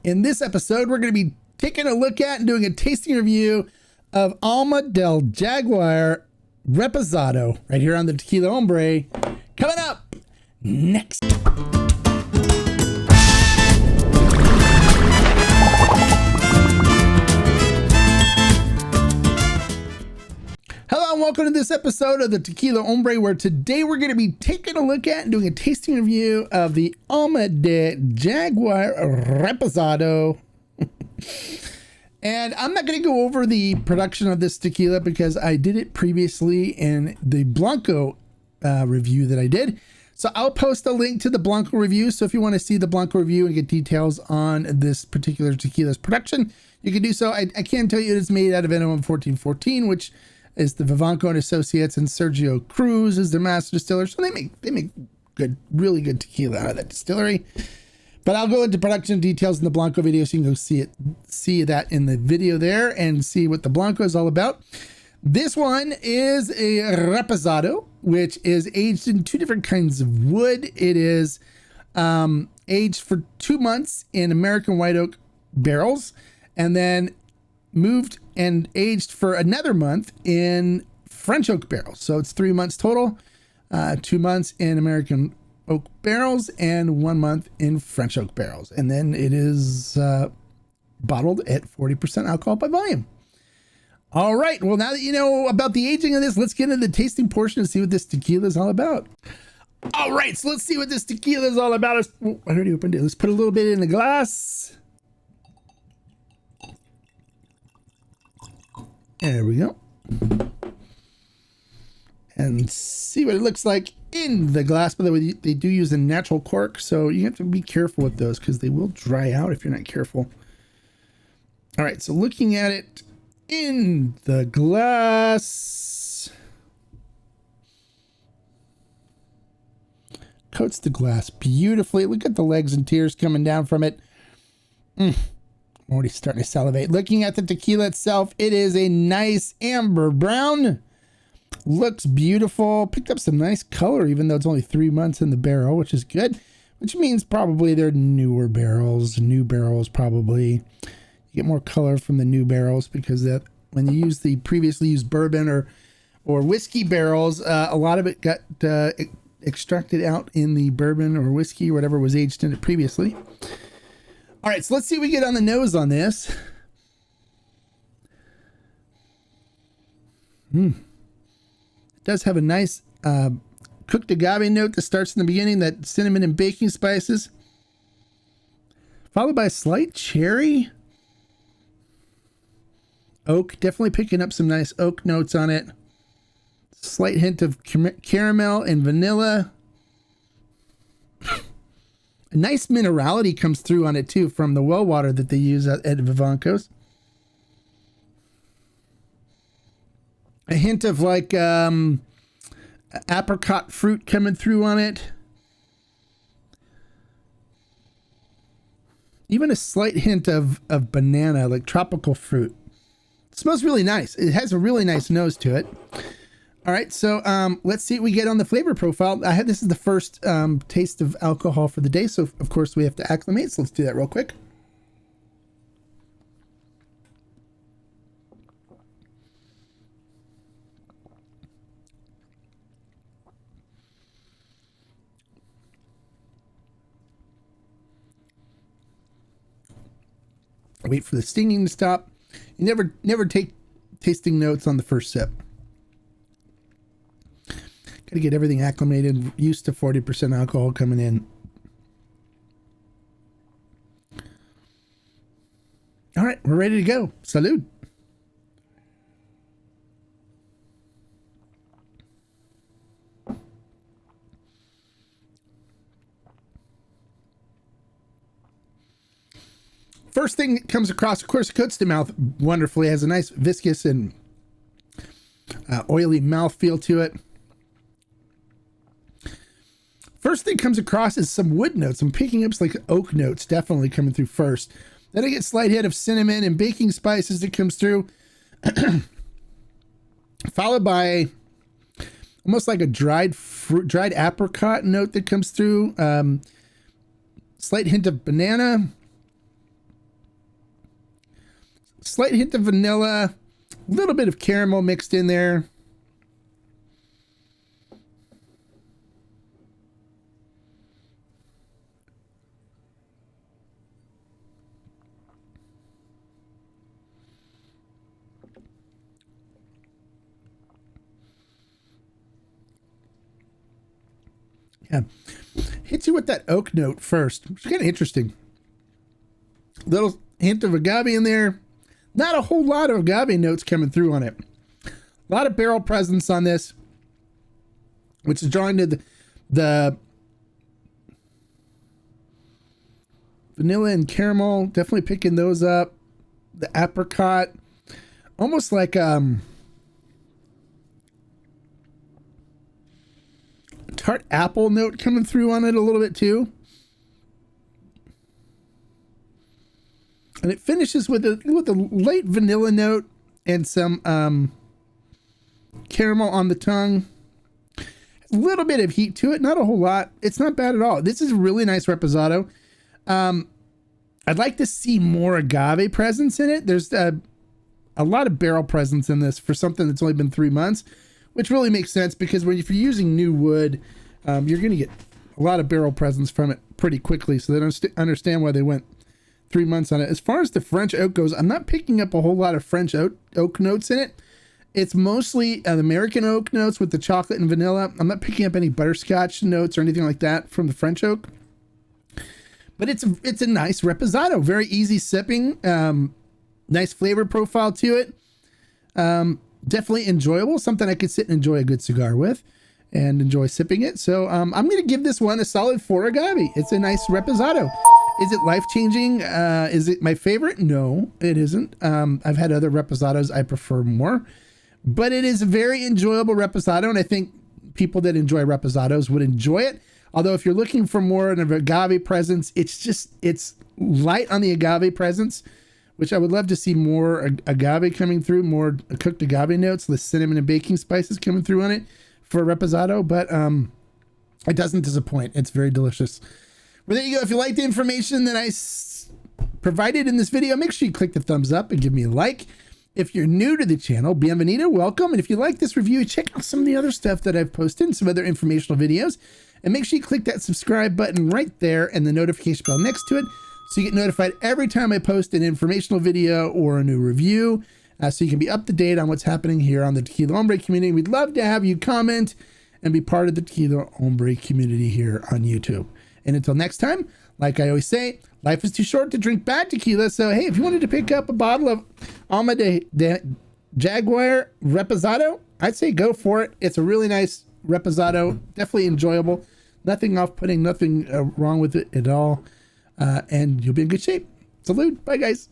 In this episode, we're going to be taking a look at and doing a tasting review of Alma Del Jaguar Reposado right here on the Tequila Hombre. Coming up next. Hello and welcome to this episode of the Tequila Hombre, where today we're going to be taking a look at and doing a tasting review of the Alma Del Jaguar Reposado. And I'm not going to go over the production of this tequila because I did it previously in the Blanco review that I did. So I'll post a link to the Blanco review. So if you want to see the Blanco review and get details on this particular tequila's production, you can do so. I can tell you it is made out of NOM 1414, which is the Vivanco and Associates, and Sergio Cruz is their master distiller. So they make good, really good tequila out of that distillery. But I'll go into production details in the Blanco video, so you can go see that in the video there and see what the Blanco is all about. This one is a Reposado, which is aged in two different kinds of wood. It is aged for 2 months in American white oak barrels, and then moved and aged for another month in French oak barrels. So it's 3 months total, 2 months in American oak barrels and 1 month in French oak barrels. And then it is bottled at 40% alcohol by volume. All right. Well, now that you know about the aging of this, let's get into the tasting portion and see what this tequila is all about. All right. So let's see what this tequila is all about. I already opened it. Let's put a little bit in the glass. There we go. And see what it looks like in the glass. By the way, they do use a natural cork, so you have to be careful with those because they will dry out if you're not careful. All right, so looking at it in the glass. Coats the glass beautifully. Look at the legs and tears coming down from it. I'm already starting to salivate. Looking at the tequila itself, it is a nice amber brown. Looks beautiful. Picked up some nice color, even though it's only 3 months in the barrel, which is good. Which means probably they're newer barrels. New barrels probably. You get more color from the new barrels because that when you use the previously used bourbon or whiskey barrels, a lot of it got extracted out in the bourbon or whiskey or whatever was aged in it previously. All right, so let's see what we get on the nose on this. It does have a nice cooked agave note that starts in the beginning, that cinnamon and baking spices, followed by a slight cherry. Oak, definitely picking up some nice oak notes on it. Slight hint of caramel and vanilla. A nice minerality comes through on it too from the well water that they use at Vivanco's. A hint of like apricot fruit coming through on it. Even a slight hint of banana, like tropical fruit. It smells really nice. It has a really nice nose to it. All right, so let's see what we get on the flavor profile. This is the first taste of alcohol for the day, so of course we have to acclimate. So let's do that real quick. Wait for the stinging to stop. You never take tasting notes on the first sip. Got to get everything acclimated, used to 40% alcohol coming in. All right, we're ready to go. Salud. First thing that comes across, of course, it coats the mouth wonderfully. It has a nice viscous and oily mouthfeel to it. First thing comes across is some wood notes. I'm picking up like oak notes definitely coming through first. Then I get slight hit of cinnamon and baking spices that comes through. Followed by almost like a dried apricot note that comes through. Slight hint of banana. slight hint of vanilla, a little bit of caramel mixed in there. Yeah, hits you with that oak note first, which is kind of interesting. Little hint of agave in there. Not a whole lot of agave notes coming through on it. A lot of barrel presence on this, which is drawing to the vanilla and caramel. Definitely picking those up. The apricot, almost like tart apple note coming through on it a little bit too. And it finishes with a light vanilla note and some caramel on the tongue. A little bit of heat to it, not a whole lot. It's not bad at all. This is a really nice reposado. I'd like to see more agave presence in it. There's a lot of barrel presence in this for something that's only been 3 months, which really makes sense because if you're using new wood, you're going to get a lot of barrel presence from it pretty quickly. So they don't understand why they went 3 months on it. As far as the French oak goes, I'm not picking up a whole lot of French oak notes in it. It's mostly American oak notes with the chocolate and vanilla. I'm not picking up any butterscotch notes or anything like that from the French oak. But it's a nice reposado, very easy sipping, nice flavor profile to it. Definitely enjoyable, something I could sit and enjoy a good cigar with and enjoy sipping it. So I'm going to give this one a solid 4 agave. It's a nice reposado. Is it life-changing? Is it my favorite? No, it isn't. I've had other reposados I prefer more, but it is a very enjoyable reposado, and I think people that enjoy reposados would enjoy it. Although if you're looking for more of an agave presence, it's light on the agave presence, which I would love to see more agave coming through, more cooked agave notes, the cinnamon and baking spices coming through on it for reposado, but it doesn't disappoint. It's very delicious. Well, there you go. If you like the information that I provided in this video, make sure you click the thumbs up and give me a like. If you're new to the channel, bienvenido, welcome. And if you like this review, check out some of the other stuff that I've posted and some other informational videos. And make sure you click that subscribe button right there and the notification bell next to it so you get notified every time I post an informational video or a new review, so you can be up to date on what's happening here on the Tequila Hombre community. We'd love to have you comment and be part of the Tequila Hombre community here on YouTube. And until next time, like I always say, life is too short to drink bad tequila. So, hey, if you wanted to pick up a bottle of Alma Del Jaguar Reposado, I'd say go for it. It's a really nice reposado, definitely enjoyable. Nothing off-putting, nothing wrong with it at all. And you'll be in good shape. Salute. Bye, guys.